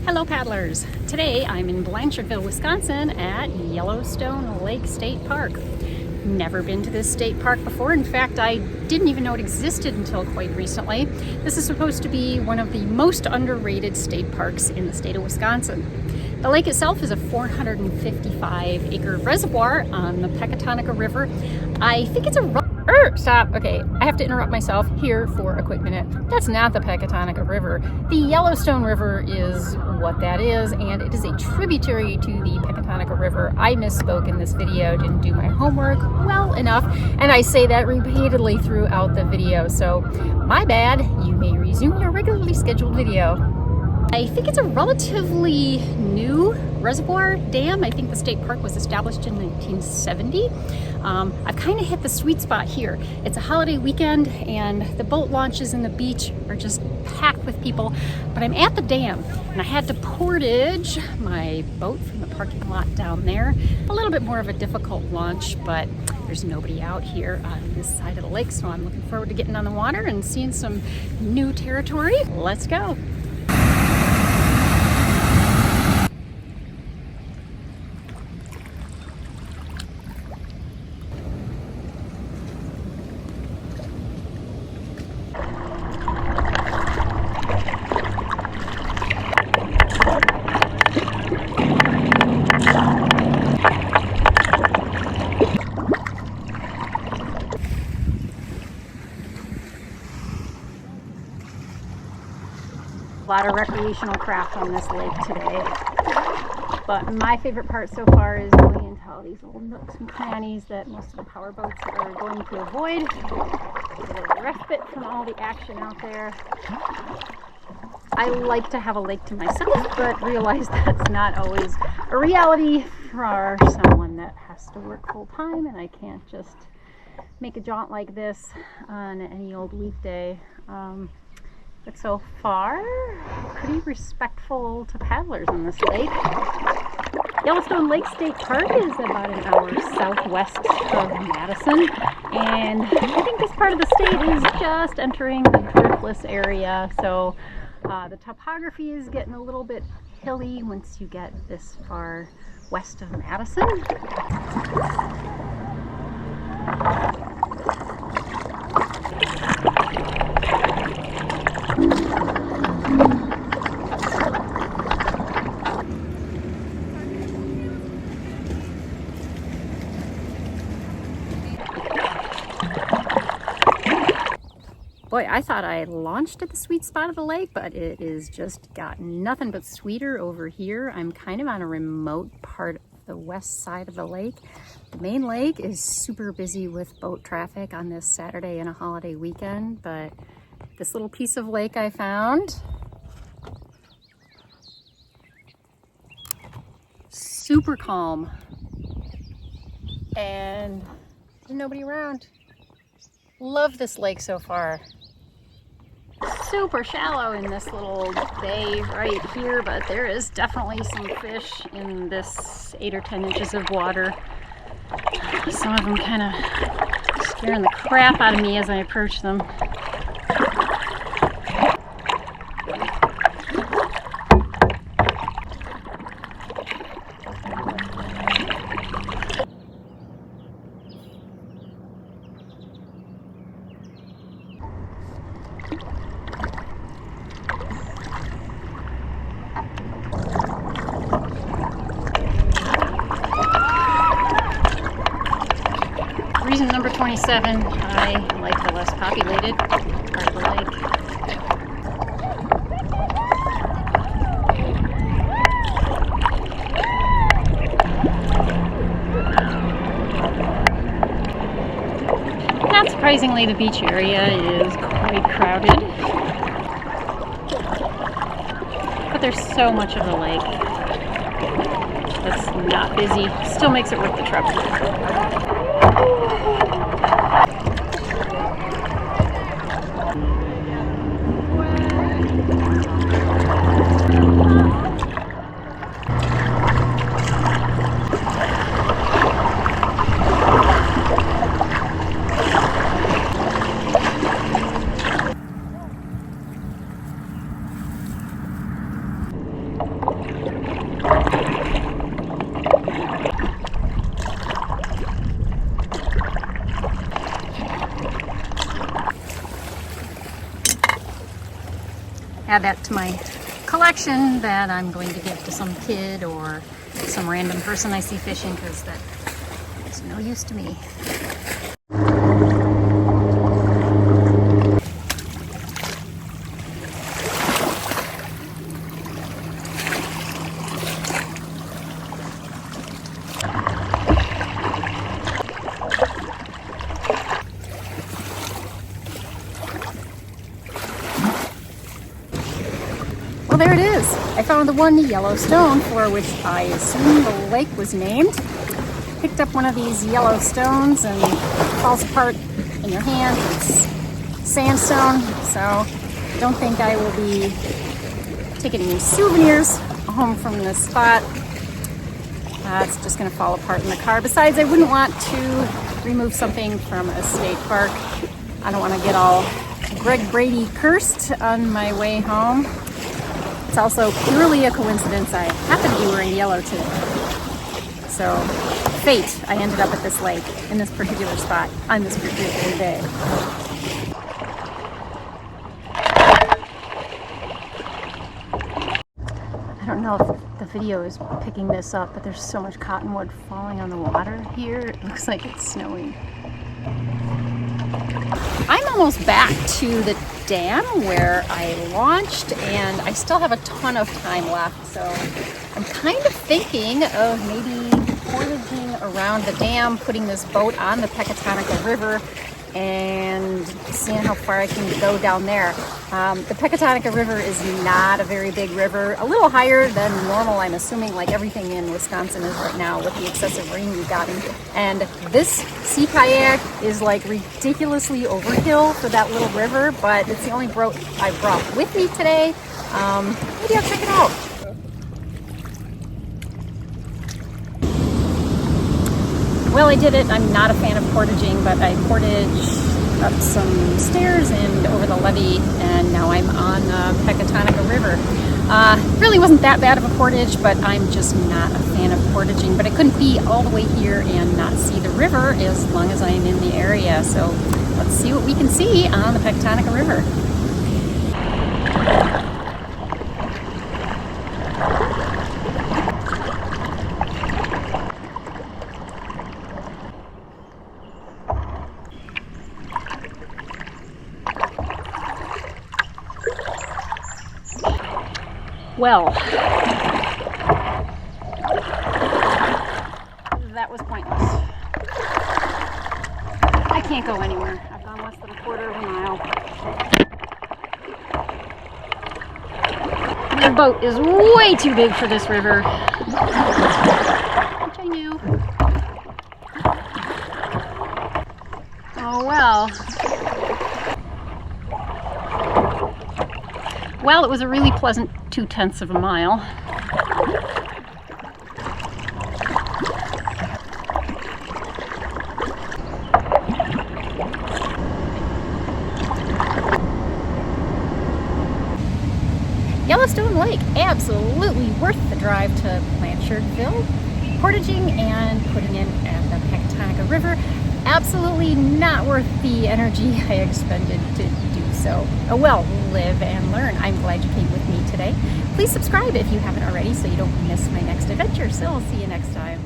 Hello paddlers! Today I'm in Blanchardville, Wisconsin at Yellowstone Lake State Park. Never been to this state park before. In fact, I didn't even know it existed until quite recently. This is supposed to be one of the most underrated state parks in the state of Wisconsin. The lake itself is a 455-acre reservoir on the Pecatonica River. I think it's a stop. Okay, I have to interrupt myself here for a quick minute. That's not the Pecatonica River. The Yellowstone River is what that is, and it is a tributary to the Pecatonica River. I misspoke in this video, didn't do my homework well enough, and I say that repeatedly throughout the video, so my bad. You may resume your regularly scheduled video. I think it's a relatively new reservoir dam. I think the state park was established in 1970. I've kind of hit the sweet spot here. It's a holiday weekend and the boat launches and the beach are just packed with people, but I'm at the dam and I had to portage my boat from the parking lot down there. A little bit more of a difficult launch, but there's nobody out here on this side of the lake, so I'm looking forward to getting on the water and seeing some new territory. Let's go. A lot of recreational craft on this lake today, but my favorite part so far is going into all these little nooks and crannies that most of the power boats are going to avoid. Get a respite from all the action out there. I like to have a lake to myself, but realize that's not always a reality for someone that has to work full time, and I can't just make a jaunt like this on any old weekday. But so far, pretty respectful to paddlers on this lake. Yellowstone Lake State Park is about an hour southwest of Madison, and I think this part of the state is just entering the driftless area, so the topography is getting a little bit hilly once you get this far west of Madison. Boy, I thought I launched at the sweet spot of the lake, but it is just got nothing but sweeter over here. I'm kind of on a remote part of the west side of the lake. The main lake is super busy with boat traffic on this Saturday and a holiday weekend, but this little piece of lake I found, super calm, and there's nobody around. Love this lake so far. Super shallow in this little bay right here, but there is definitely some fish in this 8 or 10 inches of water. Some of them kind of scaring the crap out of me as I approach them. Reason number 27, I like the less populated part of the lake. Not surprisingly, the beach area is quite crowded, but there's so much of the lake that's not busy. Still makes it worth the trip. add that to my collection that I'm going to give to some kid or some random person I see fishing, because that is no use to me. Well, there it is. I found the one Yellowstone, for which I assume the lake was named. Picked up one of these Yellowstones and it falls apart in your hand. It's sandstone, so don't think I will be taking any souvenirs home from this spot. It's just going to fall apart in the car. Besides, I wouldn't want to remove something from a state park. I don't want to get all Greg Brady cursed on my way home. It's also purely a coincidence I happen to be wearing yellow today. So, fate, I ended up at this lake in this particular spot on this particular day. I don't know if the video is picking this up, but there's so much cottonwood falling on the water here. It looks like it's snowing. I'm almost back to the dam where I launched, and I still have a ton of time left, so I'm kind of thinking of maybe portaging around the dam, putting this boat on the Pecatonica River and seeing how far I can go down there. The Pecatonica River is not a very big river, a little higher than normal, I'm assuming, like everything in Wisconsin is right now with the excessive rain we've gotten. And this sea kayak is like ridiculously overkill for that little river, but it's the only boat I brought with me today. Maybe I'll check it out. Well, I did it. I'm not a fan of portaging, but I portaged up some stairs and over the levee, and now I'm on the Pecatonica River. Really wasn't that bad of a portage, but I'm just not a fan of portaging. But I couldn't be all the way here and not see the river as long as I'm in the area. So let's see what we can see on the Pecatonica River. Well, that was pointless. I can't go anywhere. I've gone less than a quarter of a mile. The boat is way too big for this river, which I knew. Oh well. Well, it was a really pleasant 0.2 of a mile. Yellowstone Lake, absolutely worth the drive to Blanchardville. Portaging and putting in at the Pecatonica River, absolutely not worth the energy I expended to do so. Oh well, live and learn. I'm glad you came with me today. Please subscribe if you haven't already so you don't miss my next adventure. So I'll see you next time.